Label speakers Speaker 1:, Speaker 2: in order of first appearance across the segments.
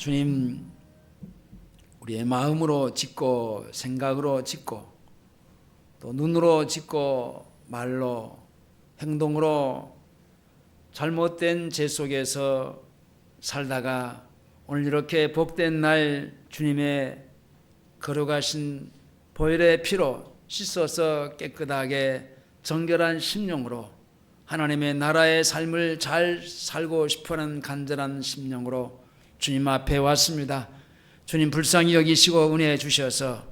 Speaker 1: 주님, 우리의 마음으로 짓고 생각으로 짓고 또 눈으로 짓고 말로 행동으로 잘못된 죄 속에서 살다가 오늘 이렇게 복된 날 주님의 거룩하신 보혈의 피로 씻어서 깨끗하게 정결한 심령으로 하나님의 나라의 삶을 잘 살고 싶어하는 간절한 심령으로 주님 앞에 왔습니다. 주님 불쌍히 여기시고 은혜 주셔서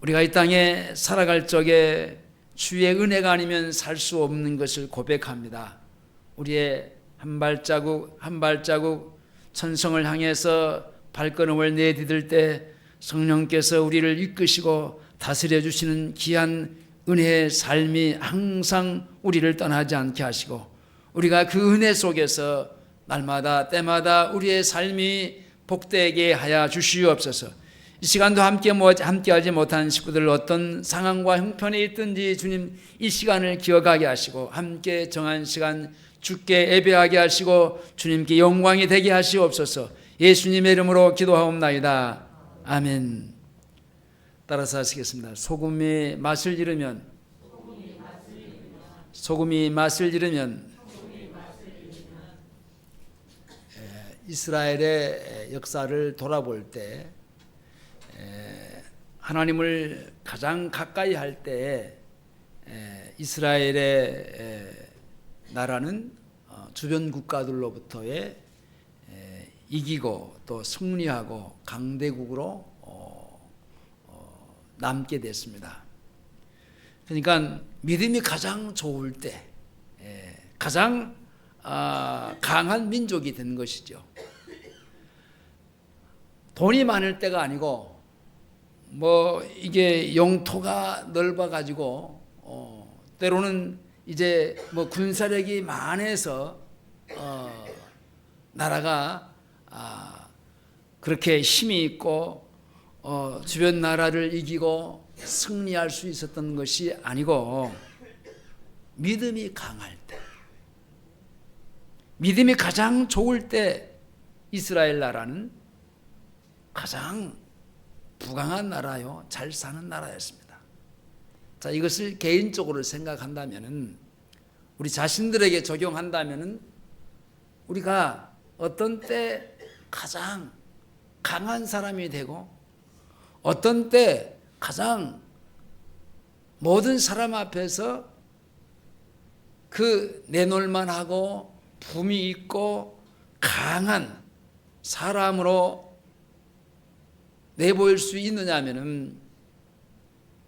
Speaker 1: 우리가 이 땅에 살아갈 적에 주의 은혜가 아니면 살 수 없는 것을 고백합니다. 우리의 한 발자국 한 발자국 천성을 향해서 발걸음을 내디딜 때 성령께서 우리를 이끄시고 다스려 주시는 귀한 은혜의 삶이 항상 우리를 떠나지 않게 하시고 우리가 그 은혜 속에서 날마다 때마다 우리의 삶이 복되게 하여 주시옵소서. 이 시간도 함께하지 못한 식구들 어떤 상황과 형편에 있든지 주님 이 시간을 기억하게 하시고 함께 정한 시간 주께 예배하게 하시고 주님께 영광이 되게 하시옵소서. 예수님의 이름으로 기도하옵나이다. 아멘. 따라서 하시겠습니다. 소금이 맛을 잃으면 이스라엘의 역사를 돌아볼 때 하나님을 가장 가까이 할 때 이스라엘의 나라는 주변 국가들로부터의 이기고 또 승리하고 강대국으로 남게 됐습니다. 그러니까 믿음이 가장 좋을 때 가장 강한 민족이 된 것이죠. 돈이 많을 때가 아니고 이게 영토가 넓어 가지고 때로는 이제 군사력이 많아서 나라가 그렇게 힘이 있고 주변 나라를 이기고 승리할 수 있었던 것이 아니고 믿음이 강할 때, 믿음이 가장 좋을 때 이스라엘 나라는 가장 부강한 나라요, 잘 사는 나라였습니다. 자, 이것을 개인적으로 생각한다면은, 우리 자신들에게 적용한다면은 우리가 어떤 때 가장 강한 사람이 되고 어떤 때 가장 모든 사람 앞에서 그 내놓을만 하고 품이 있고 강한 사람으로 내보일 수 있느냐 하면은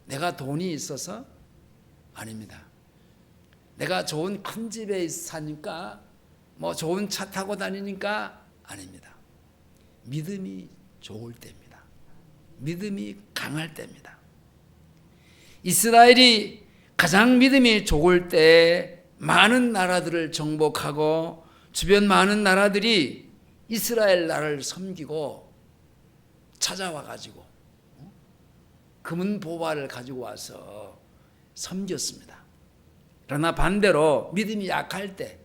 Speaker 1: 내가 돈이 있어서 아닙니다. 내가 좋은 큰 집에 사니까 좋은 차 타고 다니니까 아닙니다. 믿음이 좋을 때입니다. 믿음이 강할 때입니다. 이스라엘이 가장 믿음이 좋을 때 많은 나라들을 정복하고 주변 많은 나라들이 이스라엘 나라를 섬기고 찾아와 가지고 금은 보화를 가지고 와서 섬겼습니다. 그러나 반대로 믿음이 약할 때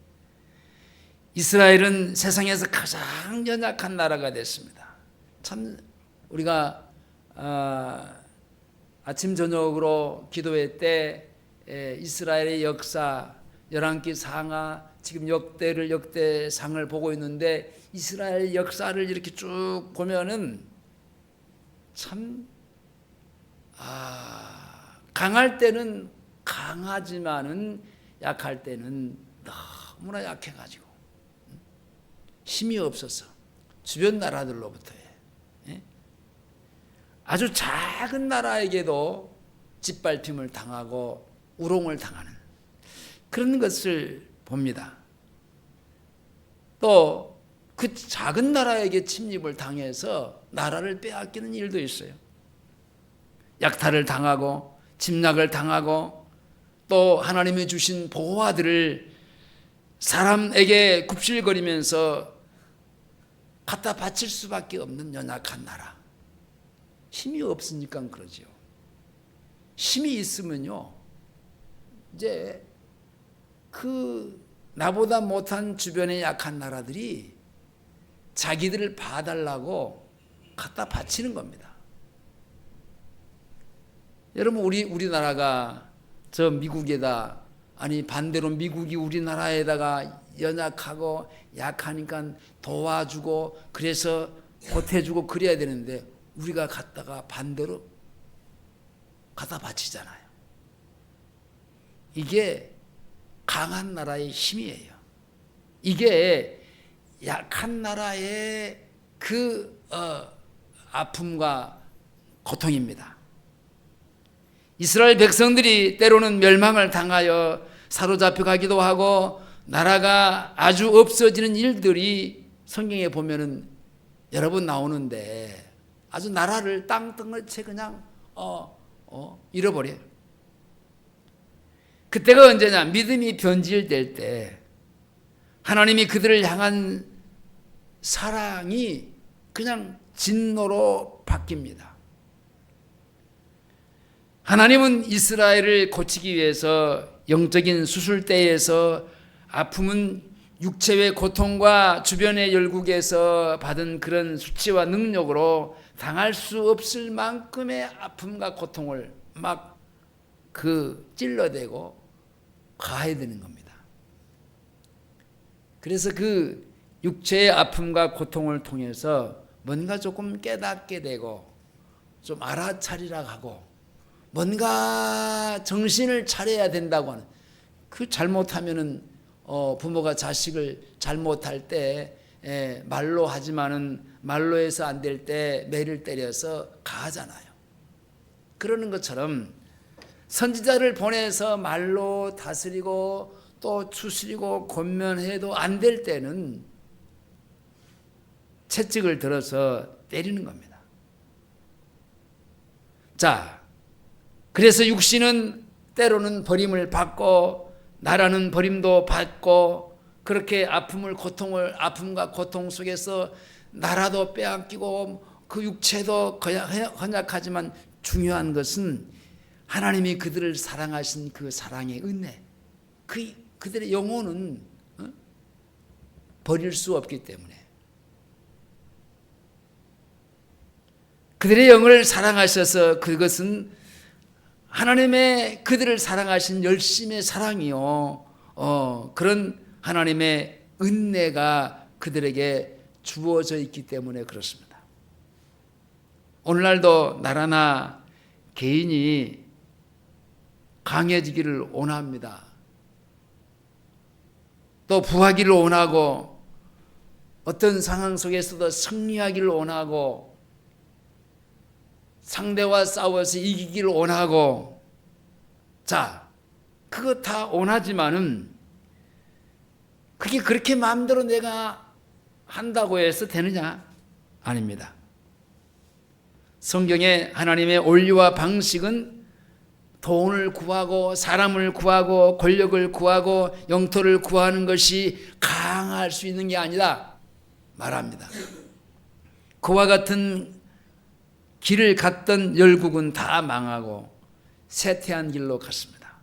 Speaker 1: 이스라엘은 세상에서 가장 연약한 나라가 됐습니다. 참 우리가 아침 저녁으로 기도회 때 이스라엘의 역사 열왕기 상하 지금 역대상을 보고 있는데 이스라엘 역사를 이렇게 쭉 보면은 참 강할 때는 강하지만은 약할 때는 너무나 약해가지고 힘이 없어서 주변 나라들로부터의 아주 작은 나라에게도 짓밟힘을 당하고 우롱을 당하는 그런 것을 봅니다. 또 그 작은 나라에게 침입을 당해서 나라를 빼앗기는 일도 있어요. 약탈을 당하고 침략을 당하고 또 하나님이 주신 보호아들을 사람에게 굽실거리면서 갖다 바칠 수밖에 없는 연약한 나라. 힘이 없으니까 그러죠. 힘이 있으면요, 이제 그 나보다 못한 주변의 약한 나라들이 자기들을 봐달라고 갖다 바치는 겁니다. 여러분, 우리나라가 저 미국에다, 아니 반대로 미국이 우리나라에다가 연약하고 약하니까 도와주고 그래서 보태주고 그래야 되는데 우리가 갖다가 반대로 갖다 바치잖아요. 이게 강한 나라의 힘이에요. 이게 약한 나라의 그 아픔과 고통입니다. 이스라엘 백성들이 때로는 멸망을 당하여 사로잡혀 가기도 하고 나라가 아주 없어지는 일들이 성경에 보면은 여러 번 나오는데 아주 나라를 땅덩어리째 그냥 잃어버려요. 그때가 언제냐? 믿음이 변질될 때 하나님이 그들을 향한 사랑이 그냥 진노로 바뀝니다. 하나님은 이스라엘을 고치기 위해서 영적인 수술대에서 아픔은 육체의 고통과 주변의 열국에서 받은 그런 수치와 능력으로 당할 수 없을 만큼의 아픔과 고통을 막 찔러대고 가해야 되는 겁니다. 그래서 그 육체의 아픔과 고통을 통해서 뭔가 조금 깨닫게 되고 좀 알아차리라 하고 뭔가 정신을 차려야 된다고 하는, 그 잘못하면은 부모가 자식을 잘못할 때 말로 하지만은 말로 해서 안 될 때 매를 때려서 가하잖아요. 그러는 것처럼 선지자를 보내서 말로 다스리고 또 추스리고 권면해도 안 될 때는 채찍을 들어서 때리는 겁니다. 자, 그래서 육신은 때로는 버림을 받고 나라는 버림도 받고 그렇게 아픔과 고통 속에서 나라도 빼앗기고 그 육체도 헌약하지만 중요한 것은 하나님이 그들을 사랑하신 그 사랑의 은혜, 그들의 영혼은 버릴 수 없기 때문에 그들의 영을 사랑하셔서 그것은 하나님의 그들을 사랑하신 열심의 사랑이요. 그런 하나님의 은혜가 그들에게 주어져 있기 때문에 그렇습니다. 오늘날도 나라나 개인이 강해지기를 원합니다. 또 부하기를 원하고 어떤 상황 속에서도 승리하기를 원하고 상대와 싸워서 이기기를 원하고, 자, 그거 다 원하지만은 그게 그렇게 마음대로 내가 한다고 해서 되느냐? 아닙니다. 성경에 하나님의 원리와 방식은 돈을 구하고 사람을 구하고 권력을 구하고 영토를 구하는 것이 강할 수 있는 게 아니라 말합니다. 그와 같은 길을 갔던 열국은 다 망하고 쇠퇴한 길로 갔습니다.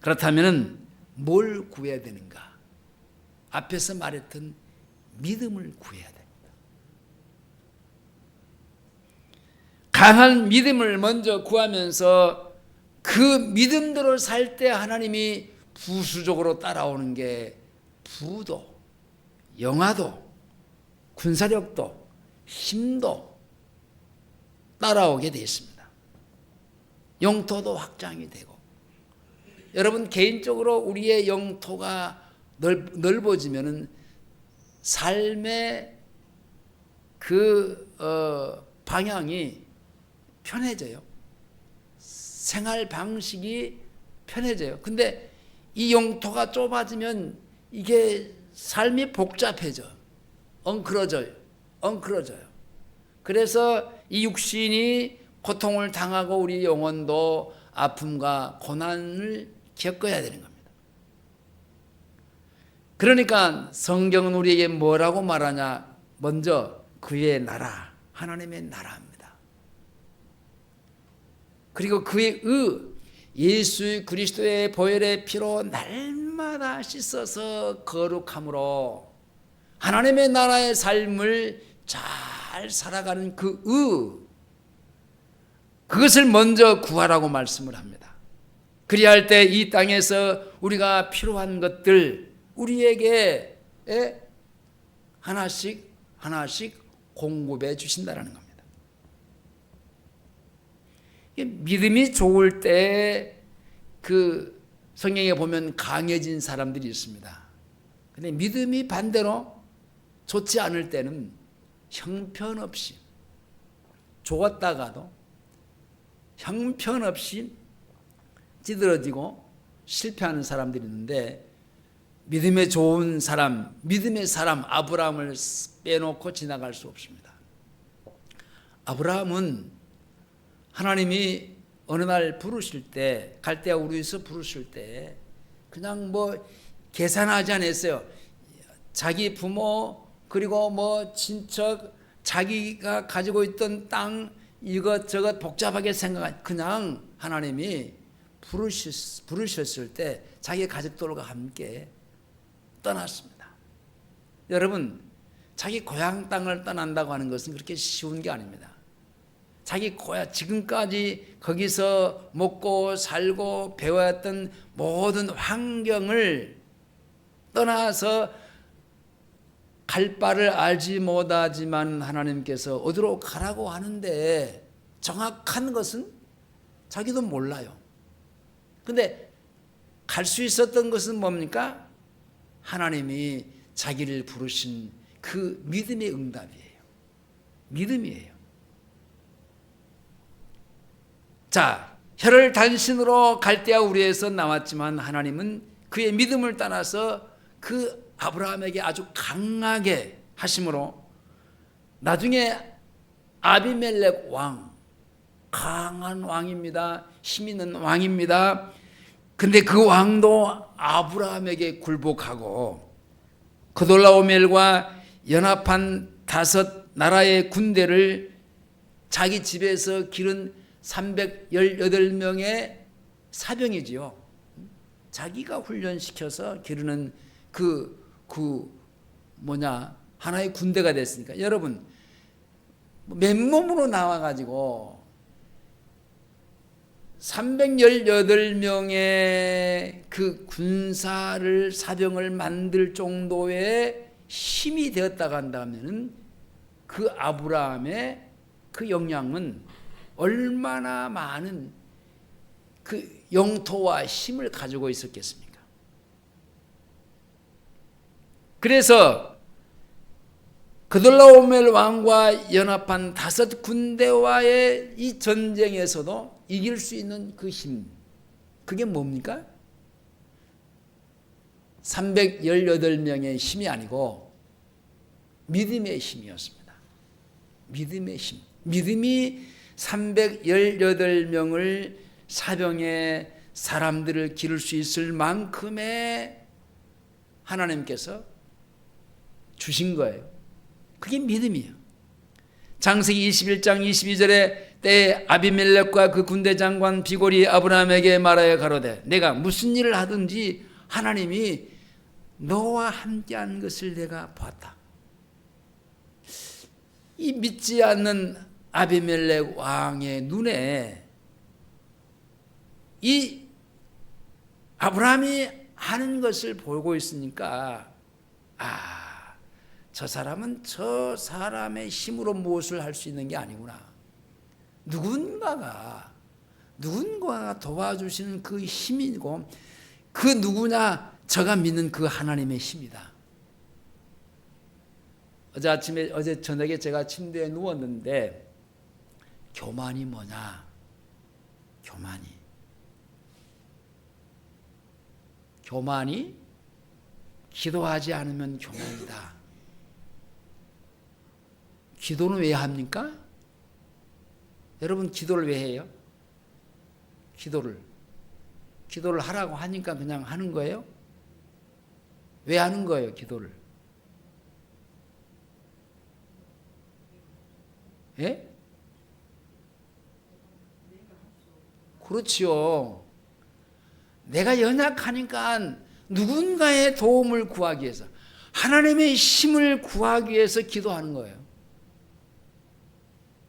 Speaker 1: 그렇다면 뭘 구해야 되는가? 앞에서 말했던 믿음을 구해야 됩니다. 강한 믿음을 먼저 구하면서 그 믿음대로 살 때 하나님이 부수적으로 따라오는 게 부도, 영화도, 군사력도, 힘도 따라오게 되어 있습니다. 영토도 확장이 되고, 여러분 개인적으로 우리의 영토가 넓어지면은 삶의 방향이 편해져요. 생활 방식이 편해져요. 근데 이 영토가 좁아지면 이게 삶이 복잡해져. 엉클어져요. 그래서 이 육신이 고통을 당하고 우리 영혼도 아픔과 고난을 겪어야 되는 겁니다. 그러니까 성경은 우리에게 뭐라고 말하냐? 먼저 그의 나라, 하나님의 나라입니다. 그리고 그의 예수 그리스도의 보혈의 피로 날마다 씻어서 거룩함으로 하나님의 나라의 삶을 잘 살아가는 그것을 먼저 구하라고 말씀을 합니다. 그리할 때 이 땅에서 우리가 필요한 것들 우리에게 하나씩 공급해 주신다는 겁니다. 믿음이 좋을 때 그 성경에 보면 강해진 사람들이 있습니다. 근데 믿음이 반대로 좋지 않을 때는 형편없이 좋았다가도 형편없이 찌들어지고 실패하는 사람들이 있는데 믿음에 좋은 사람, 믿음의 사람 아브라함을 빼놓고 지나갈 수 없습니다. 아브라함은 하나님이 어느 날 부르실 때, 갈대아 우르에서 부르실 때 그냥 계산하지 않았어요. 자기 부모 그리고 친척 자기가 가지고 있던 땅 이것저것 복잡하게 생각한 그냥 하나님이 부르셨을 때 자기 가족들과 함께 떠났습니다. 여러분, 자기 고향 땅을 떠난다고 하는 것은 그렇게 쉬운 게 아닙니다. 자기 고향, 지금까지 거기서 먹고 살고 배워왔던 모든 환경을 떠나서 갈 바를 알지 못하지만 하나님께서 어디로 가라고 하는데 정확한 것은 자기도 몰라요. 근데 갈 수 있었던 것은 뭡니까? 하나님이 자기를 부르신 그 믿음의 응답이에요. 믿음이에요. 자, 혀를 단신으로 갈대아 우르에서 나왔지만 하나님은 그의 믿음을 따라서 그 아브라함에게 아주 강하게 하심으로 나중에 아비멜렉 왕, 강한 왕입니다. 힘 있는 왕입니다. 근데 그 왕도 아브라함에게 굴복하고 그돌라오멜과 연합한 5 나라의 군대를 자기 집에서 기른 318명의 사병이지요. 자기가 훈련시켜서 기르는 하나의 군대가 됐으니까. 여러분, 맨몸으로 나와가지고 318명의 그 군사를 사병을 만들 정도의 힘이 되었다고 한다면 그 아브라함의 그 역량은 얼마나 많은 그 영토와 힘을 가지고 있었겠습니까? 그래서 그돌라오멜 왕과 연합한 5 군대와의 이 전쟁에서도 이길 수 있는 그 힘, 그게 뭡니까? 318명의 힘이 아니고 믿음의 힘이었습니다. 믿음의 힘. 믿음이 318명을 사병의 사람들을 기를 수 있을 만큼의 하나님께서 주신 거예요. 그게 믿음이에요. 창세기 21장 22절에 때에 아비멜렉과 그 군대 장관 비골이 아브라함에게 말하여 가로되 내가 무슨 일을 하든지 하나님이 너와 함께한 것을 내가 봤다. 이 믿지 않는 아비멜렉 왕의 눈에 이 아브라함이 하는 것을 보고 있으니까 저 사람은 저 사람의 힘으로 무엇을 할 수 있는 게 아니구나. 누군가가 도와주시는 그 힘이고 그 누구냐? 저가 믿는 그 하나님의 힘이다. 어제 저녁에 제가 침대에 누웠는데 교만이 뭐냐? 교만이 기도하지 않으면 교만이다. 기도는 왜 합니까? 여러분 기도를 왜 해요? 기도를 하라고 하니까 그냥 하는 거예요? 왜 하는 거예요, 기도를? 예? 그렇지요. 내가 연약하니까 누군가의 도움을 구하기 위해서 하나님의 힘을 구하기 위해서 기도하는 거예요.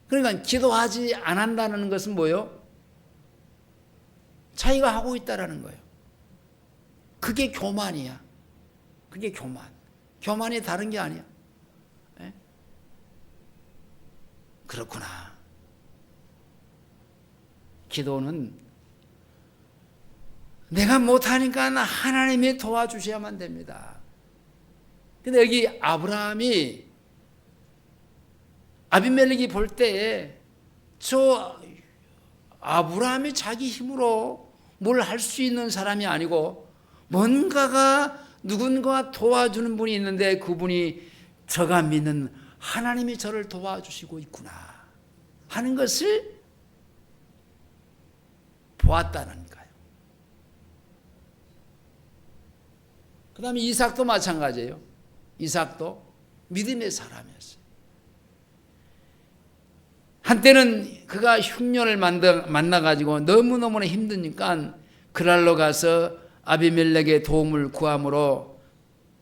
Speaker 1: 그러니까 기도하지 않는다는 것은 뭐예요? 자기가 하고 있다라는 거예요. 그게 교만이야. 그게 교만. 교만이 다른 게 아니야. 네? 그렇구나. 기도는 내가 못하니까 하나님이 도와주셔야만 됩니다. 근데 여기 아비멜렉이 볼 때에 저 아브라함이 자기 힘으로 뭘 할 수 있는 사람이 아니고 뭔가가 누군가 도와주는 분이 있는데 그분이 저가 믿는 하나님이 저를 도와주시고 있구나 하는 것을 보았다니까요. 그 다음에 이삭도 마찬가지예요. 이삭도 믿음의 사람이었어요. 한때는 그가 흉년을 만나가지고 너무너무나 힘드니까 그랄로 가서 아비멜렉의 도움을 구함으로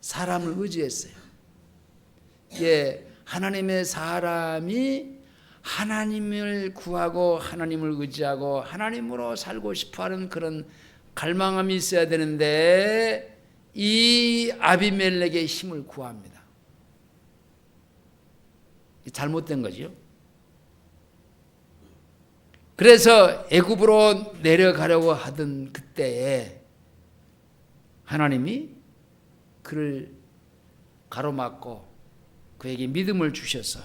Speaker 1: 사람을 의지했어요. 예, 하나님의 사람이 하나님을 구하고 하나님을 의지하고 하나님으로 살고 싶어하는 그런 갈망함이 있어야 되는데 이 아비멜렉의 힘을 구합니다. 잘못된 거죠. 그래서 애굽으로 내려가려고 하던 그때에 하나님이 그를 가로막고 그에게 믿음을 주셔서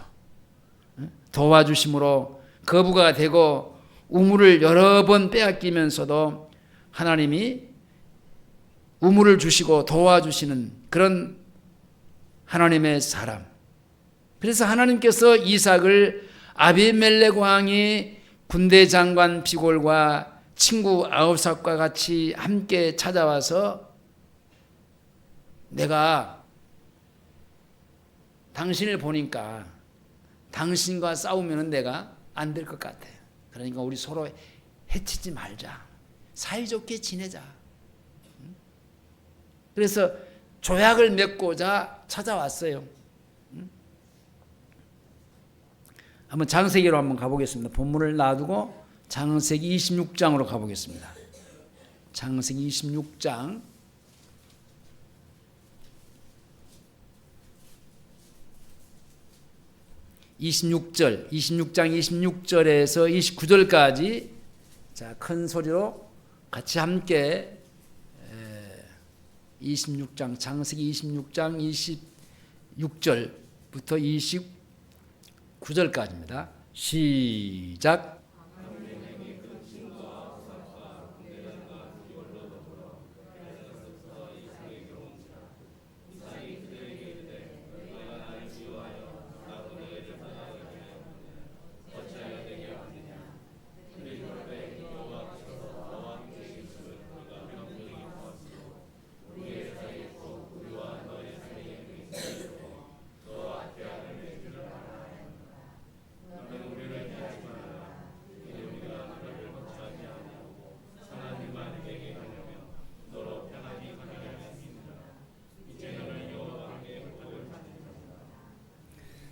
Speaker 1: 도와주심으로 거부가 되고 우물을 여러 번 빼앗기면서도 하나님이 우물을 주시고 도와주시는 그런 하나님의 사람. 그래서 하나님께서 이삭을 아비멜렉 왕이 군대 장관 비골과 친구 아홉삭과 같이 함께 찾아와서 내가 당신을 보니까 당신과 싸우면 내가 안 될 것 같아. 그러니까 우리 서로 해치지 말자. 사이좋게 지내자. 그래서 조약을 맺고자 찾아왔어요. 한번 창세기로 한번 가보겠습니다. 본문을 놔두고 창세기 26장으로 가보겠습니다. 창세기 26장 26장 26절에서 29절까지 자, 큰 소리로 같이 함께 26장 창세기 26장 26절부터 29절까지입니다. 시작.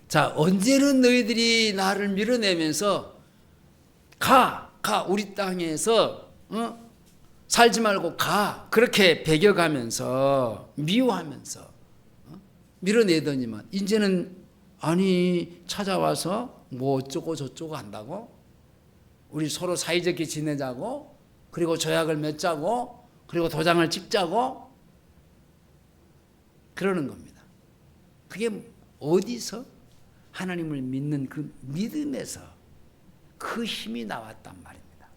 Speaker 1: 자, 언제는 너희들이 나를 밀어내면서 가 우리 땅에서 살지 말고 가 그렇게 배겨가면서 미워하면서 밀어내더니만 이제는 아니 찾아와서 뭐 어쩌고 저쩌고 한다고 우리 서로 사이좋게 지내자고 그리고 조약을 맺자고 그리고 도장을 찍자고 그러는 겁니다. 그게 어디서? 하나님을 믿는 그 믿음에서 그 힘이 나왔단 말입니다.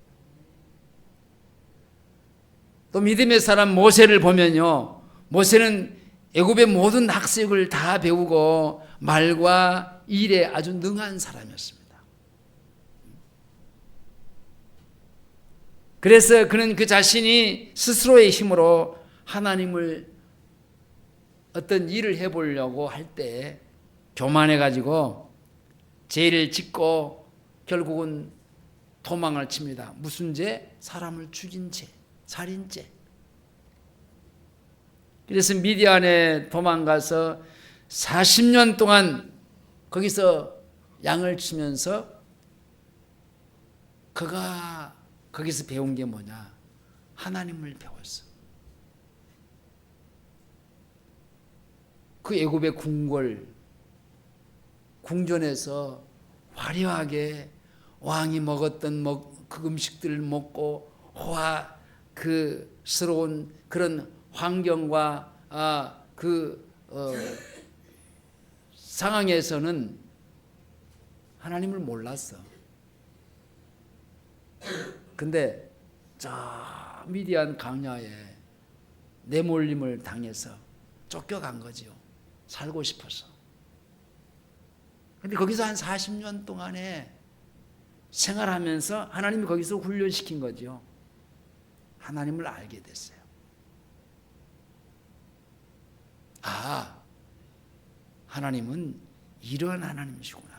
Speaker 1: 또 믿음의 사람 모세를 보면요. 모세는 애굽의 모든 학식을 다 배우고 말과 일에 아주 능한 사람이었습니다. 그래서 그는 그 자신이 스스로의 힘으로 하나님을 어떤 일을 해보려고 할 때 교만해가지고 죄를 짓고 결국은 도망을 칩니다. 무슨 죄? 사람을 죽인 죄, 살인죄. 그래서 미디안에 도망가서 40년 동안 거기서 양을 치면서 그가 거기서 배운 게 뭐냐? 하나님을 배웠어. 그 애굽의 궁전에서 화려하게 왕이 먹었던 그 음식들을 먹고 스러운 그런 환경과 상황에서는 하나님을 몰랐어. 근데 저 미디안 강야에 내몰림을 당해서 쫓겨간 거지요. 살고 싶어서. 근데 거기서 한 40년 동안에 생활하면서 하나님이 거기서 훈련시킨 거죠. 하나님을 알게 됐어요. 하나님은 이런 하나님이시구나.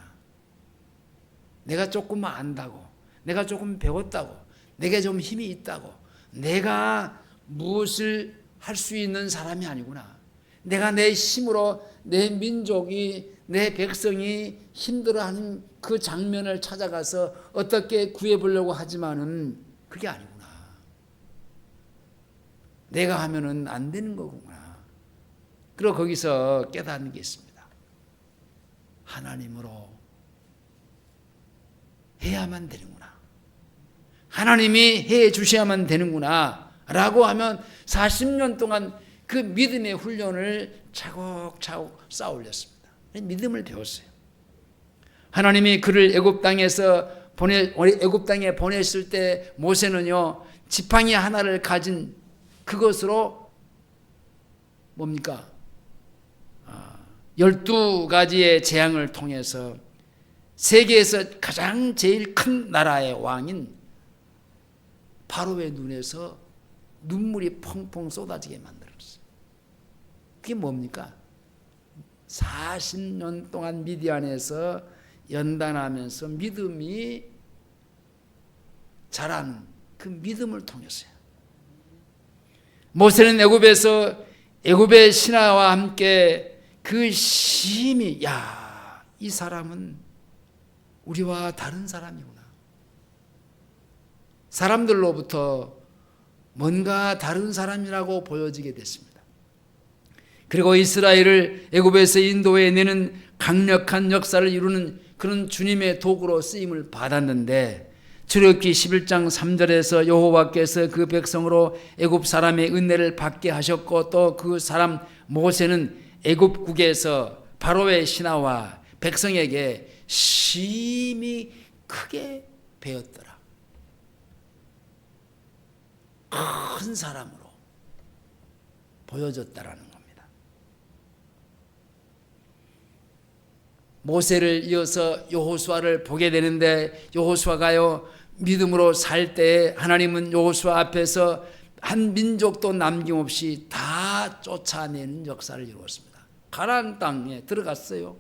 Speaker 1: 내가 조금 안다고, 내가 조금 배웠다고, 내게 좀 힘이 있다고, 내가 무엇을 할 수 있는 사람이 아니구나. 내가 내 힘으로 내 민족이, 내 백성이 힘들어하는 그 장면을 찾아가서 어떻게 구해보려고 하지만은 그게 아니구나. 내가 하면은 안 되는 거구나. 그리고 거기서 깨닫는 게 있습니다. 하나님으로 해야만 되는구나. 하나님이 해 주셔야만 되는구나 라고 하면 40년 동안 그 믿음의 훈련을 차곡차곡 쌓아 올렸습니다. 믿음을 배웠어요. 하나님이 그를 애굽 땅에 보냈을 때 모세는요, 지팡이 하나를 가진 그것으로 뭡니까? 12가지의 재앙을 통해서 세계에서 가장 제일 큰 나라의 왕인 바로의 눈에서 눈물이 펑펑 쏟아지게 만들었어요. 그게 뭡니까? 40년 동안 미디안에서 연단하면서 믿음이 자란 그 믿음을 통해서요. 모세는 애굽의 신하와 함께 그 힘이, 이 사람은 우리와 다른 사람이구나. 사람들로부터 뭔가 다른 사람이라고 보여지게 됐습니다. 그리고 이스라엘을 애굽에서 인도해내는 강력한 역사를 이루는 그런 주님의 도구로 쓰임을 받았는데, 출애굽기 11장 3절에서 여호와께서 그 백성으로 애굽 사람의 은혜를 받게 하셨고, 또 그 사람 모세는 애굽국에서 바로의 신하와 백성에게 심히 크게 배웠더라. 큰 사람으로 보여졌다라는 겁니다. 모세를 이어서 여호수아를 보게 되는데, 여호수아가요, 믿음으로 살 때 하나님은 여호수아 앞에서 한 민족도 남김없이 다 쫓아내는 역사를 이루었습니다. 가나안 땅에 들어갔어요.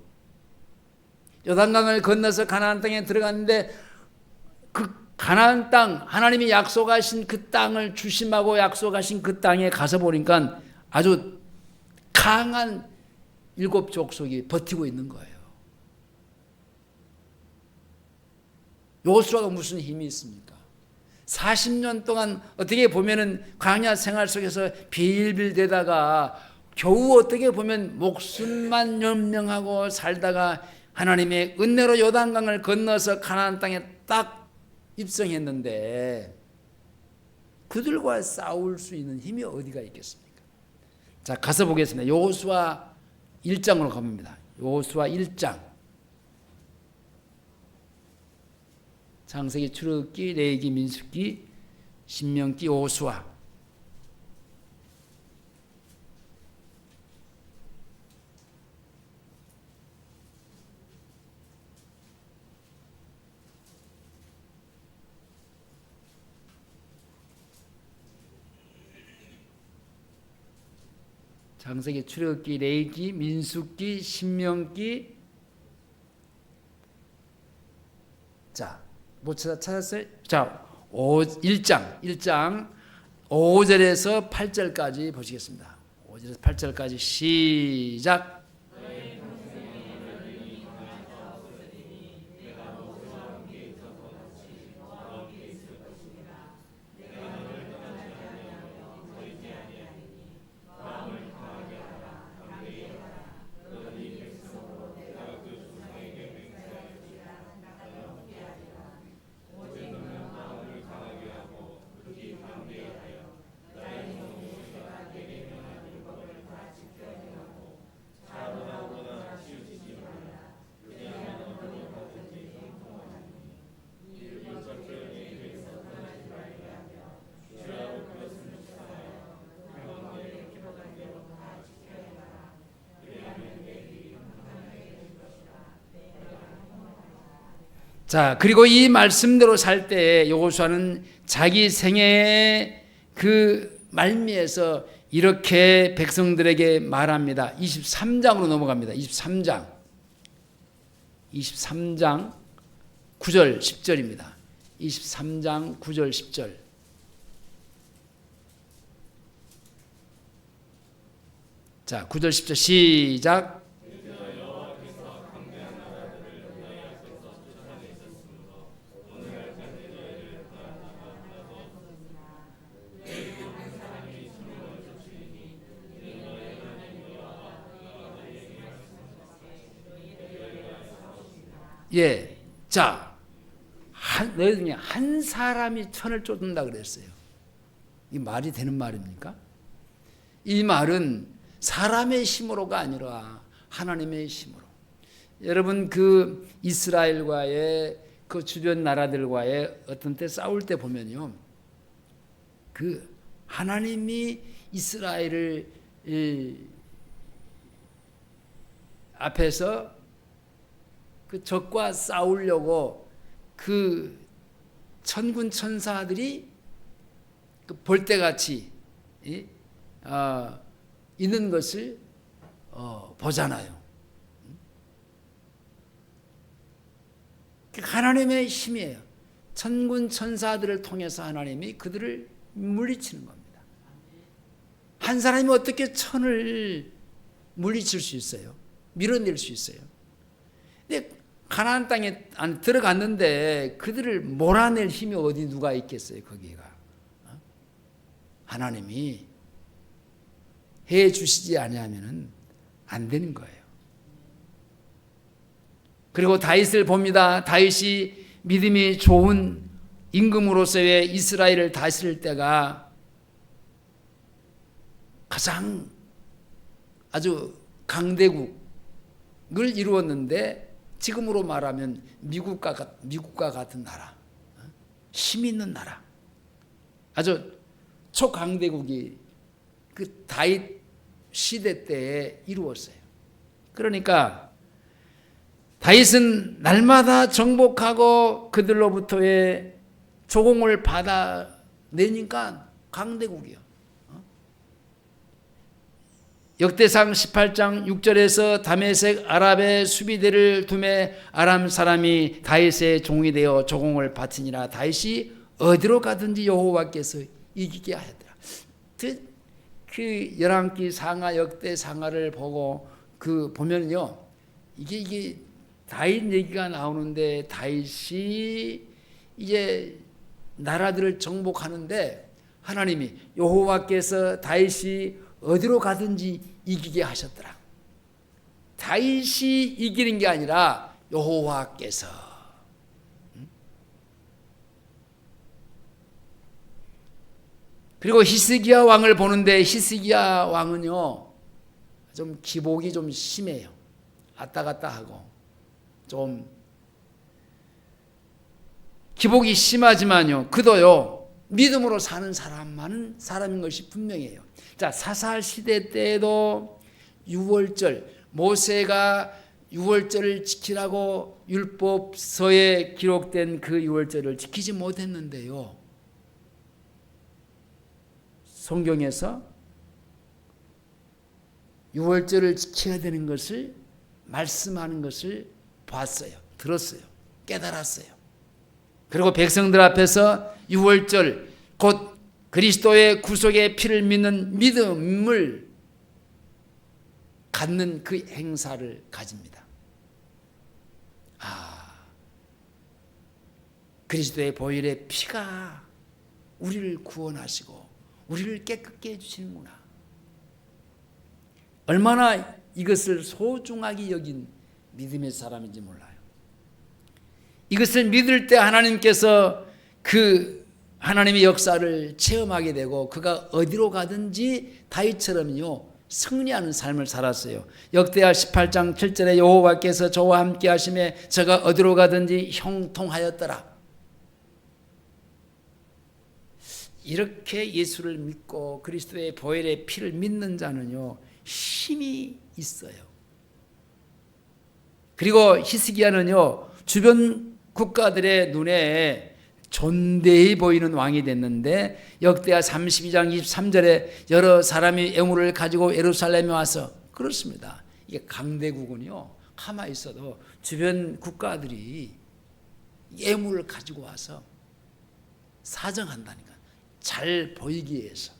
Speaker 1: 요단강을 건너서 가나안 땅에 들어갔는데, 그 가나안 땅, 하나님이 약속하신 그 땅을 주심하고 약속하신 그 땅에 가서 보니까 아주 강한 7 족속이 버티고 있는 거예요. 여호수아가 무슨 힘이 있습니까? 40년 동안 어떻게 보면은 광야 생활 속에서 빌빌대다가 겨우 어떻게 보면 목숨만 연명하고 살다가 하나님의 은혜로 요단강을 건너서 가나안 땅에 딱 입성했는데, 그들과 싸울 수 있는 힘이 어디가 있겠습니까? 자, 가서 보겠습니다. 여호수아 1장으로 가봅니다. 여호수아 1장. 창세기, 출애굽기, 레위기, 민수기, 신명기, 여호수아. 창세기, 출애굽기, 레위기, 민수기, 신명기. 자, 못 찾았어요? 자, 1장 5절에서 8절까지 보시겠습니다. 5절에서 8절까지 시작. 자, 그리고 이 말씀대로 살 때 여호수아는 자기 생애의 그 말미에서 이렇게 백성들에게 말합니다. 23장으로 넘어갑니다. 23장 9절 10절입니다. 23장 9절 10절. 자, 9절 10절 시작. 예, 자, 너희 중에 한 사람이 천을 쫓는다 그랬어요. 이 말이 되는 말입니까? 이 말은 사람의 힘으로가 아니라 하나님의 힘으로. 여러분, 그 이스라엘과의 그 주변 나라들과의 어떤 때 싸울 때 보면요, 그 하나님이 이스라엘을 앞에서 그 적과 싸우려고 그 천군 천사들이 그 볼때같이 있는 것을 보잖아요. 하나님의 힘이에요. 천군 천사들을 통해서 하나님이 그들을 물리치는 겁니다. 한 사람이 어떻게 천을 물리칠 수 있어요? 밀어낼 수 있어요? 근데 가나안 땅에 안 들어갔는데 그들을 몰아낼 힘이 어디 누가 있겠어요? 거기가 하나님이 해 주시지 아니하면은 안 되는 거예요. 그리고 다윗을 봅니다. 다윗이 믿음이 좋은 임금으로서의 이스라엘을 다스릴 때가 가장 아주 강대국을 이루었는데, 지금으로 말하면 미국과 같은 나라, 힘 있는 나라, 아주 초강대국이 그 다윗 시대 때에 이루었어요. 그러니까 다윗은 날마다 정복하고 그들로부터의 조공을 받아내니까 강대국이요. 역대상 18장 6절에서 다메섹 아랍의 수비대를 두매 아람 사람이 다윗의 종이 되어 조공을 바치니라. 다윗이 어디로 가든지 여호와께서 이기게 하였더라. 그 열왕기 상하 역대 상하를 보고 그 보면요, 이게 다윗 얘기가 나오는데 다윗이 이제 나라들을 정복하는데 하나님이 여호와께서 다윗이 어디로 가든지 이기게 하셨더라. 다윗이 이기는 게 아니라 여호와께서. 그리고 히스기야 왕을 보는데 히스기야 왕은요, 좀 기복이 좀 심해요. 왔다 갔다 하고 좀 기복이 심하지만요, 그도요 믿음으로 사는 사람인 것이 분명해요. 자, 사사할 시대 때에도 유월절, 모세가 유월절을 지키라고 율법서에 기록된 그 유월절을 지키지 못했는데요, 성경에서 유월절을 지켜야 되는 것을 말씀하는 것을 봤어요. 들었어요. 깨달았어요. 그리고 백성들 앞에서 유월절, 곧 그리스도의 구속의 피를 믿는 믿음을 갖는 그 행사를 가집니다. 그리스도의 보혈의 피가 우리를 구원하시고 우리를 깨끗게 해주시는구나. 얼마나 이것을 소중하게 여긴 믿음의 사람인지 몰라요. 이것을 믿을 때 하나님께서 그 하나님의 역사를 체험하게 되고 그가 어디로 가든지 다윗처럼요 승리하는 삶을 살았어요. 역대하 18장 7절에 여호와께서 저와 함께 하심에 저가 어디로 가든지 형통하였더라. 이렇게 예수를 믿고 그리스도의 보혈의 피를 믿는 자는요 힘이 있어요. 그리고 히스기야는요 주변 국가들의 눈에 존대해 보이는 왕이 됐는데 역대하 32장 23절에 여러 사람이 애물을 가지고 예루살렘에 와서 그렇습니다. 이게 강대국은요 가만히 있어도 주변 국가들이 애물을 가지고 와서 사정한다니까. 잘 보이기 위해서.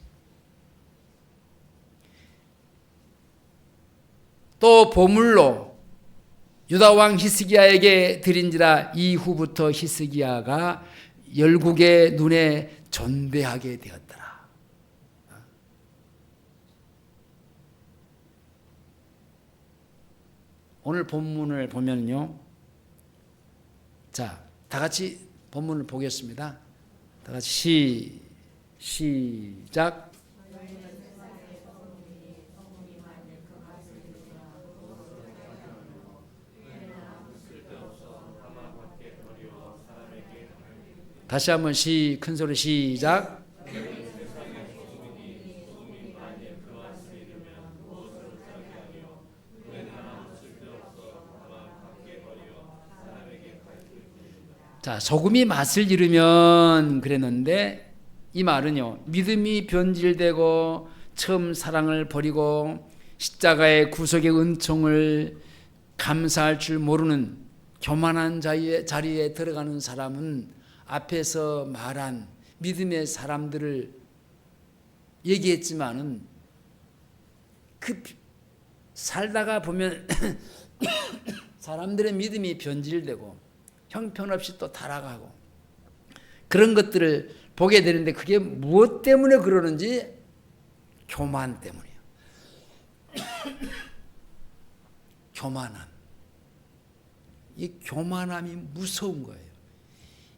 Speaker 1: 또 보물로 유다 왕 히스기야에게 드린지라 이후부터 히스기야가 열국의 눈에 존대하게 되었더라. 오늘 본문을 보면요, 자, 다 같이 본문을 보겠습니다. 다 같이 시작. 다시 한번 큰 소리 시작. 자, 소금이 맛을 잃으면 그랬는데 이 말은요 믿음이 변질되고 처음 사랑을 버리고 십자가의 구속의 은총을 감사할 줄 모르는 교만한 자리에 들어가는 사람은 앞에서 말한 믿음의 사람들을 얘기했지만은 그 살다가 보면 사람들의 믿음이 변질되고 형편없이 또 타락하고 그런 것들을 보게 되는데 그게 무엇 때문에 그러는지 교만 때문이에요. 교만함. 이 교만함이 무서운 거예요.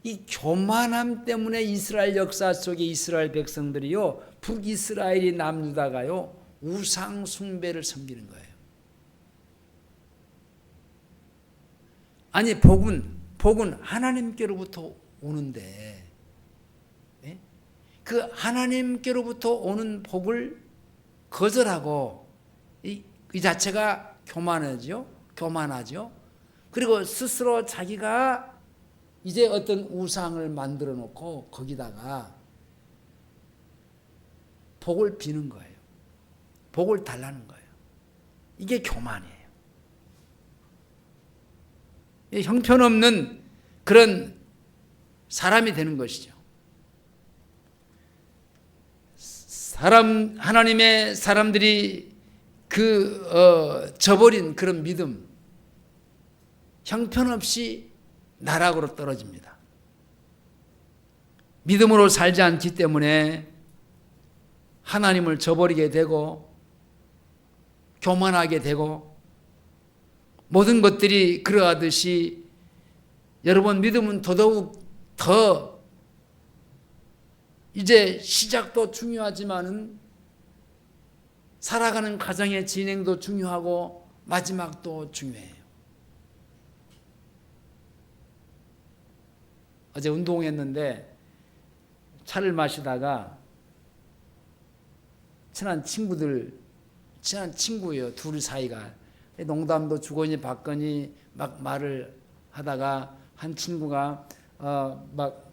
Speaker 1: 이 교만함 때문에 이스라엘 역사 속에 이스라엘 백성들이요 북이스라엘이 남유다가요 우상 숭배를 섬기는 거예요. 아니 복은 하나님께로부터 오는데 그 하나님께로부터 오는 복을 거절하고 이 자체가 교만하죠. 그리고 스스로 자기가 이제 어떤 우상을 만들어 놓고 거기다가 복을 비는 거예요. 복을 달라는 거예요. 이게 교만이에요. 형편없는 그런 사람이 되는 것이죠. 하나님의 사람들이 저버린 그런 믿음, 형편없이 나락으로 떨어집니다. 믿음으로 살지 않기 때문에 하나님을 저버리게 되고 교만하게 되고 모든 것들이 그러하듯이 여러분 믿음은 더더욱 더 이제 시작도 중요하지만은 살아가는 가정의 진행도 중요하고 마지막도 중요해요. 어제 운동했는데 차를 마시다가 친한 친구예요. 둘 사이가. 농담도 주거니 받거니 막 말을 하다가 한 친구가 막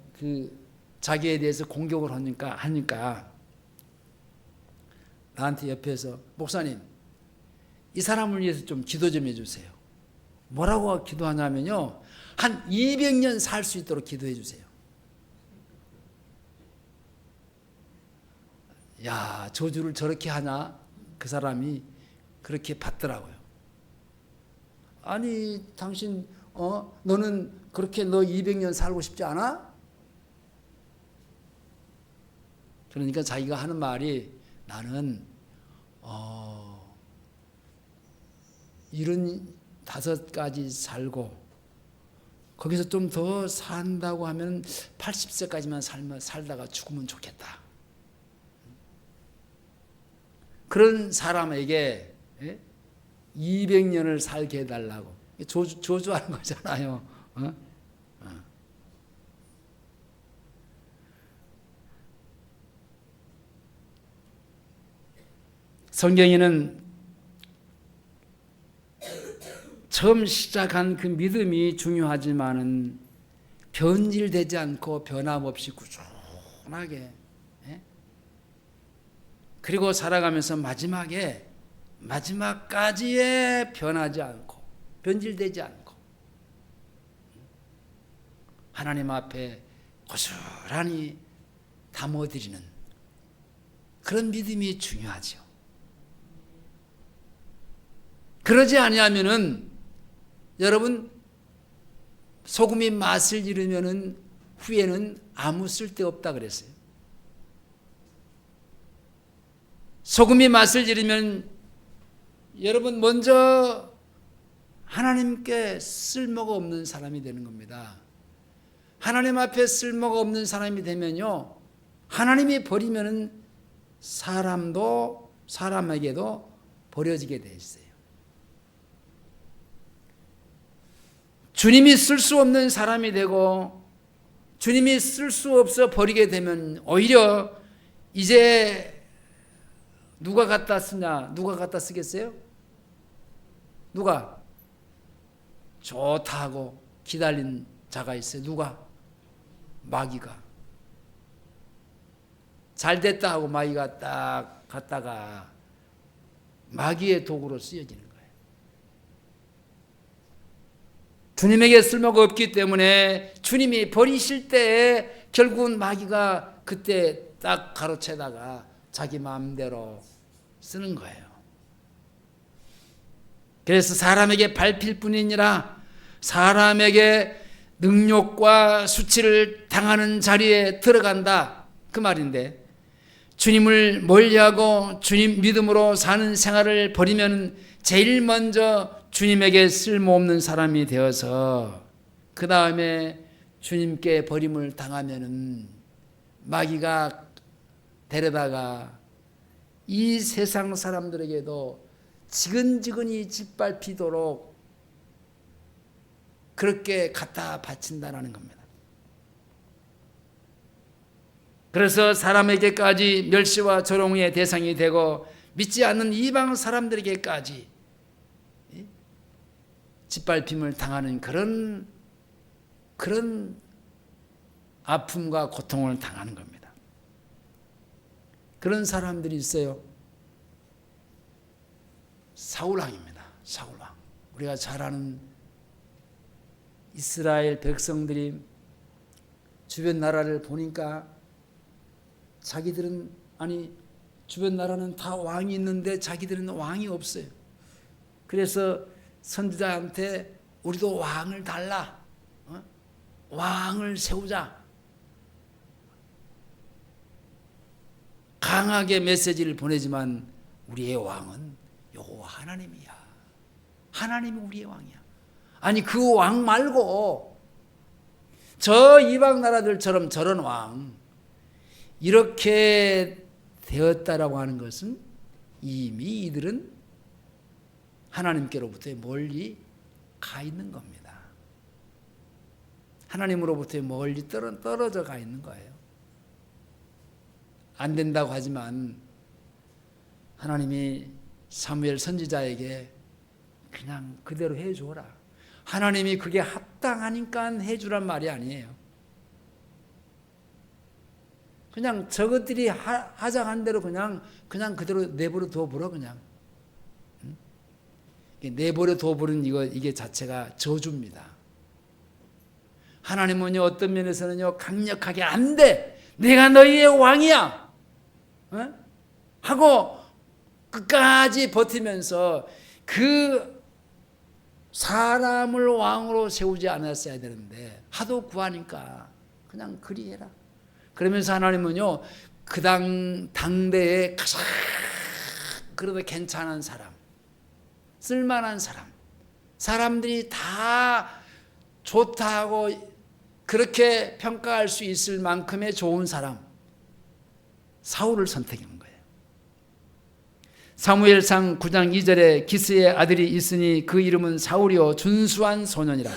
Speaker 1: 자기에 대해서 공격을 하니까 나한테 옆에서 목사님 이 사람을 위해서 좀 기도 좀 해주세요. 뭐라고 기도하냐면요 한 200년 살 수 있도록 기도해 주세요. 야 저주를 저렇게 하나 그 사람이 그렇게 받더라고요. 아니 당신 너는 그렇게 너 200년 살고 싶지 않아? 그러니까 자기가 하는 말이 나는 75가지 살고 거기서 좀 더 산다고 하면 80세까지만 살다가 죽으면 좋겠다. 그런 사람에게 200년을 살게 해달라고 조주하는 거잖아요. 성경에는 처음 시작한 그 믿음이 중요하지만은 변질되지 않고 변함없이 꾸준하게 그리고 살아가면서 마지막까지에 변하지 않고 변질되지 않고 하나님 앞에 고스란히 담아드리는 그런 믿음이 중요하죠. 그러지 아니하면은 여러분 소금이 맛을 잃으면은 후에는 아무 쓸데없다 그랬어요. 소금이 맛을 잃으면 여러분 먼저 하나님께 쓸모가 없는 사람이 되는 겁니다. 하나님 앞에 쓸모가 없는 사람이 되면요 하나님이 버리면은 사람에게도 버려지게 돼 있어요. 주님이 쓸 수 없는 사람이 되고 주님이 쓸 수 없어 버리게 되면 오히려 이제 누가 갖다 쓰냐? 누가 갖다 쓰겠어요? 누가? 좋다 하고 기다린 자가 있어요. 누가? 마귀가. 잘 됐다 하고 마귀가 딱 갔다가 마귀의 도구로 쓰여지는 거예요. 주님에게 쓸모가 없기 때문에 주님이 버리실 때에 결국은 마귀가 그때 딱 가로채다가 자기 마음대로 쓰는 거예요. 그래서 사람에게 밟힐 뿐이니라 사람에게 능욕과 수치를 당하는 자리에 들어간다 그 말인데 주님을 멀리하고 주님 믿음으로 사는 생활을 버리면 제일 먼저 주님에게 쓸모없는 사람이 되어서 그 다음에 주님께 버림을 당하면은 마귀가 데려다가 이 세상 사람들에게도 지근지근히 짓밟히도록 그렇게 갖다 바친다라는 겁니다. 그래서 사람에게까지 멸시와 조롱의 대상이 되고 믿지 않는 이방 사람들에게까지 짓밟힘을 당하는 그런 아픔과 고통을 당하는 겁니다. 그런 사람들이 있어요. 사울왕입니다. 사울왕. 우리가 잘 아는 이스라엘 백성들이 주변 나라를 보니까 자기들은 주변 나라는 다 왕이 있는데 자기들은 왕이 없어요. 그래서 선지자한테 우리도 왕을 달라. 왕을 세우자. 강하게 메시지를 보내지만 우리의 왕은 여호와 하나님이야. 하나님이 우리의 왕이야. 아니 그 왕 말고 저 이방 나라들처럼 저런 왕 이렇게 되었다라고 하는 것은 이미 이들은 하나님께로부터 멀리 가 있는 겁니다. 하나님으로부터 멀리 떨어져 가 있는 거예요. 안 된다고 하지만 하나님이 사무엘 선지자에게 그냥 그대로 해줘라. 하나님이 그게 합당하니까 해주란 말이 아니에요. 그냥 저것들이 하자한 대로 그냥 그대로 내버려 둬버려 그냥. 내버려 둬버린 이게 자체가 저주입니다. 하나님은요 어떤 면에서는요 강력하게 안 돼. 내가 너희의 왕이야. 하고 끝까지 버티면서 그 사람을 왕으로 세우지 않았어야 되는데 하도 구하니까 그냥 그리 해라. 그러면서 하나님은요, 그 당대에 가장 그래도 괜찮은 사람, 쓸만한 사람, 사람들이 다 좋다고 그렇게 평가할 수 있을 만큼의 좋은 사람, 사울을 선택한 거예요. 사무엘상 9장 2절에 기스의 아들이 있으니 그 이름은 사울이요 준수한 소년이라.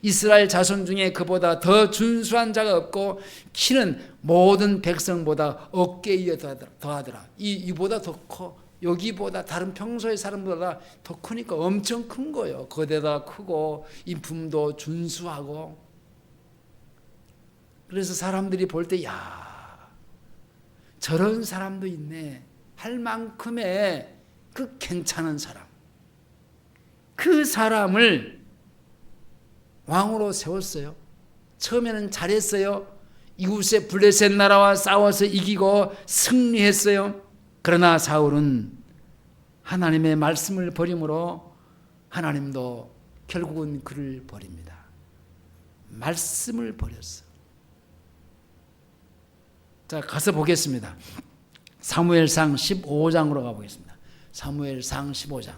Speaker 1: 이스라엘 자손 중에 그보다 더 준수한 자가 없고 키는 모든 백성보다 어깨에 더하더라. 이보다 더 커. 여기보다 다른 평소의 사람보다 더 크니까 엄청 큰 거예요. 거대다 크고 인품도 준수하고. 그래서 사람들이 볼 때 야, 저런 사람도 있네 할 만큼의 그 괜찮은 사람, 그 사람을 왕으로 세웠어요. 처음에는 잘했어요. 이웃의 블레셋 나라와 싸워서 이기고 승리했어요. 그러나 사울은 하나님의 말씀을 버림으로 하나님도 결국은 그를 버립니다. 말씀을 버렸어. 자, 가서 보겠습니다. 사무엘상 15장으로 가보겠습니다. 사무엘상 15장.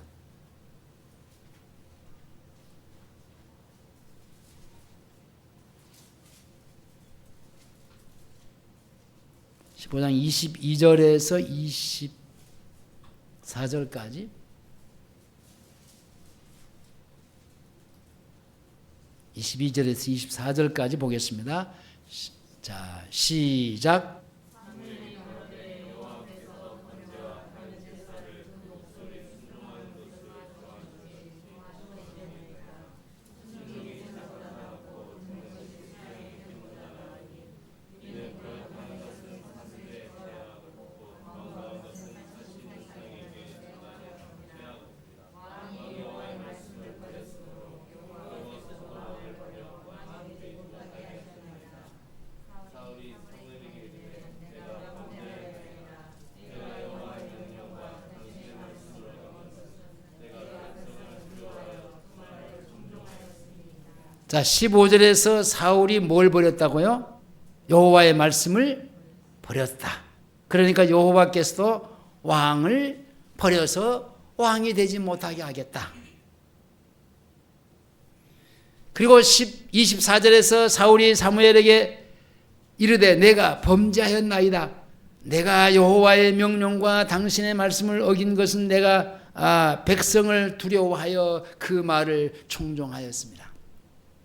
Speaker 1: 15장 22절에서 24절까지. (22절에서 24절까지) 보겠습니다. 자, 시작. 자, 15절에서 사울이 뭘 버렸다고요? 여호와의 말씀을 버렸다. 그러니까 여호와께서도 왕을 버려서 왕이 되지 못하게 하겠다. 그리고 24절에서 사울이 사무엘에게 이르되 내가 범죄하였나이다. 내가 여호와의 명령과 당신의 말씀을 어긴 것은 내가 백성을 두려워하여 그 말을 청종하였습니다.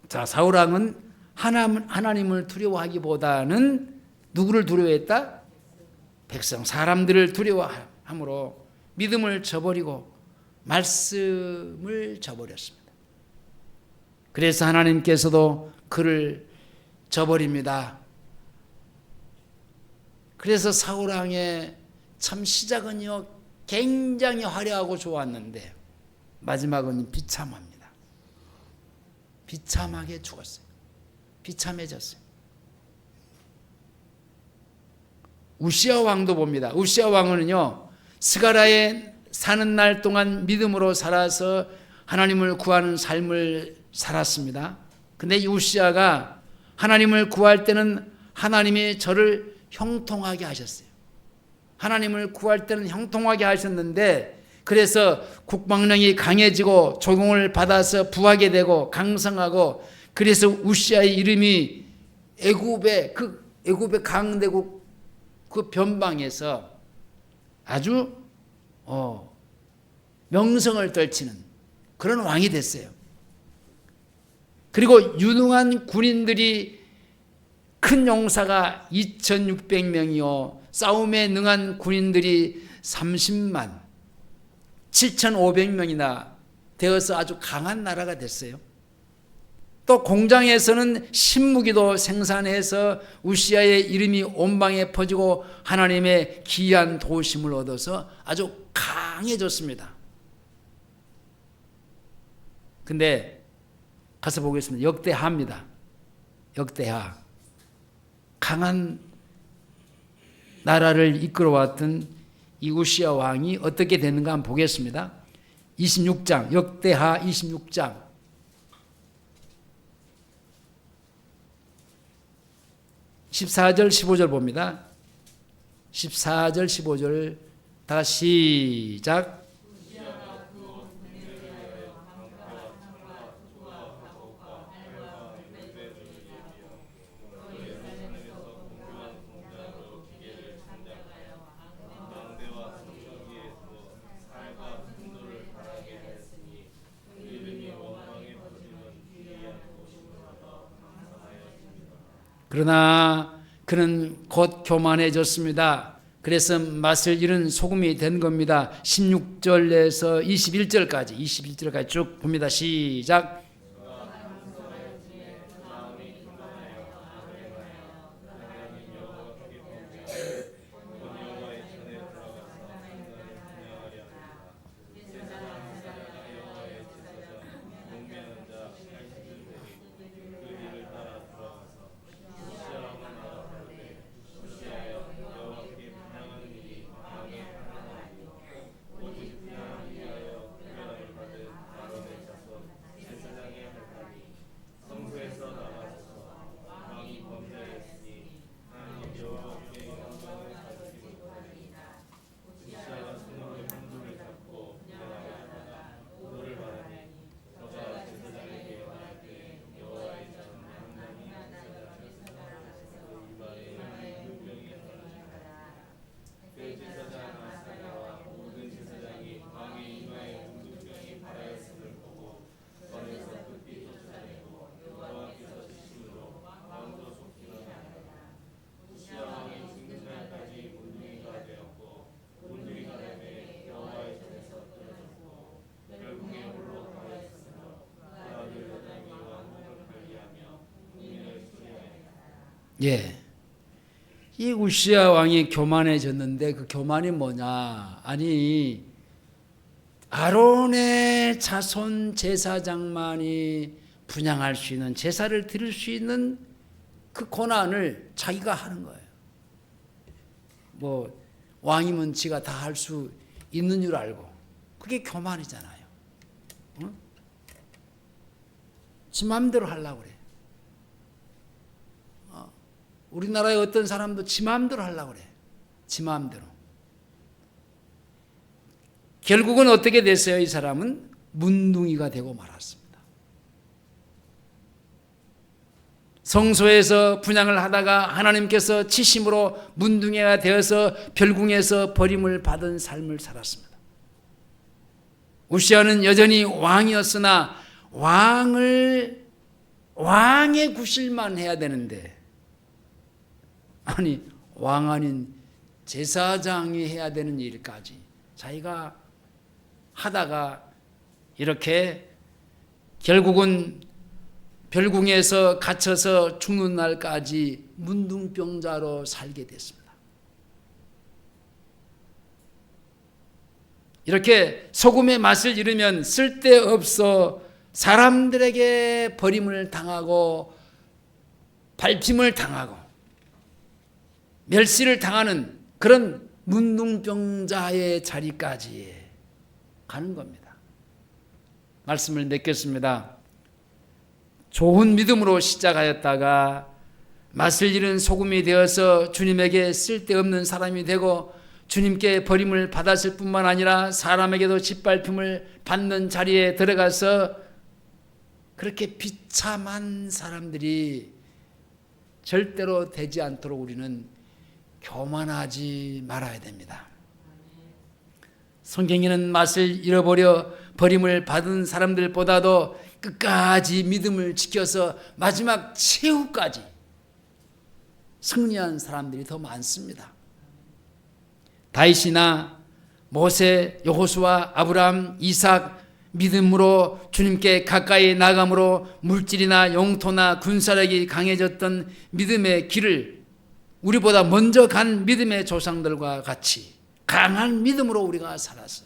Speaker 1: 자, 사울왕은 하나님을 두려워하기보다는 누구를 두려워했다? 백성, 사람들을 두려워함으로 믿음을 저버리고 말씀을 저버렸습니다. 그래서 하나님께서도 그를 저버립니다. 그래서 사울왕의 참 시작은요 굉장히 화려하고 좋았는데 마지막은 비참합니다. 비참하게 죽었어요. 비참해졌어요. 우시아 왕도 봅니다. 우시아 왕은요 스가랴에 사는 날 동안 믿음으로 살아서 하나님을 구하는 삶을 살았습니다. 근데 우시아가 하나님을 구할 때는 하나님이 저를 형통하게 하셨어요. 하나님을 구할 때는 형통하게 하셨는데 그래서 국방력이 강해지고 조공을 받아서 부하게 되고 강성하고 그래서 우시아의 이름이 애굽의 강대국 그 변방에서 아주 명성을 떨치는 그런 왕이 됐어요. 그리고 유능한 군인들이 큰 용사가 2,600명이요 싸움에 능한 군인들이 30만 7,500명이나 되어서 아주 강한 나라가 됐어요. 또 공장에서는 신무기도 생산해서 우시아의 이름이 온 방에 퍼지고 하나님의 귀한 도심을 얻어서 아주 강해졌습니다. 근데 가서 보겠습니다. 역대하입니다. 역대하. 강한 나라를 이끌어왔던 이 우시야 왕이 어떻게 됐는가 한번 보겠습니다. 26장, 역대하 26장 14절 15절 봅니다. 14절 15절 다 시작. 그러나 그는 곧 교만해졌습니다. 그래서 맛을 잃은 소금이 된 겁니다. 16절에서 21절까지 쭉 봅니다. 시작. 예. 이 우시야 왕이 교만해졌는데 그 교만이 뭐냐? 아니, 아론의 자손 제사장만이 분향할 수 있는, 제사를 드릴 수 있는 그 권한을 자기가 하는 거예요. 뭐 왕이면 지가 다 할 수 있는 줄 알고. 그게 교만이잖아요. 응? 지 마음대로 하려고 그래. 우리나라의 어떤 사람도 지 마음대로 하려고 그래. 지 마음대로. 결국은 어떻게 됐어요? 이 사람은 문둥이가 되고 말았습니다. 성소에서 분향을 하다가 하나님께서 치심으로 문둥이가 되어서 별궁에서 버림을 받은 삶을 살았습니다. 우시야는 여전히 왕이었으나 왕의 구실만 해야 되는데, 아니, 왕 아닌 제사장이 해야 되는 일까지 자기가 하다가 이렇게 결국은 별궁에서 갇혀서 죽는 날까지 문둥병자로 살게 됐습니다. 이렇게 소금의 맛을 잃으면 쓸데없어 사람들에게 버림을 당하고 밟힘을 당하고 멸시를 당하는 그런 문둥병자의 자리까지 가는 겁니다. 말씀을 맺겠습니다. 좋은 믿음으로 시작하였다가 맛을 잃은 소금이 되어서 주님에게 쓸데없는 사람이 되고 주님께 버림을 받았을 뿐만 아니라 사람에게도 짓밟힘을 받는 자리에 들어가서 그렇게 비참한 사람들이 절대로 되지 않도록 우리는 교만하지 말아야 됩니다. 성경에는 맛을 잃어버려 버림을 받은 사람들보다도 끝까지 믿음을 지켜서 마지막 최후까지 승리한 사람들이 더 많습니다. 다윗이나 모세, 여호수아, 아브라함, 이삭, 믿음으로 주님께 가까이 나감으로 물질이나 영토나 군사력이 강해졌던 믿음의 길을 우리보다 먼저 간 믿음의 조상들과 같이 강한 믿음으로 우리가 살아서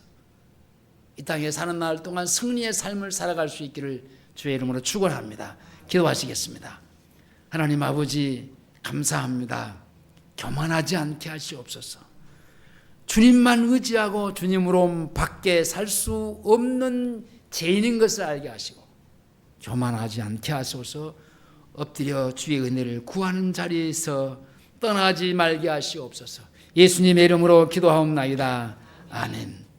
Speaker 1: 이 땅에 사는 날 동안 승리의 삶을 살아갈 수 있기를 주의 이름으로 축원합니다. 기도하시겠습니다. 하나님 아버지 감사합니다. 교만하지 않게 하시옵소서. 주님만 의지하고 주님으로 밖에 살 수 없는 죄인인 것을 알게 하시고 교만하지 않게 하소서. 엎드려 주의 은혜를 구하는 자리에서 떠나지 말게 하시옵소서. 예수님의 이름으로 기도하옵나이다. 아멘.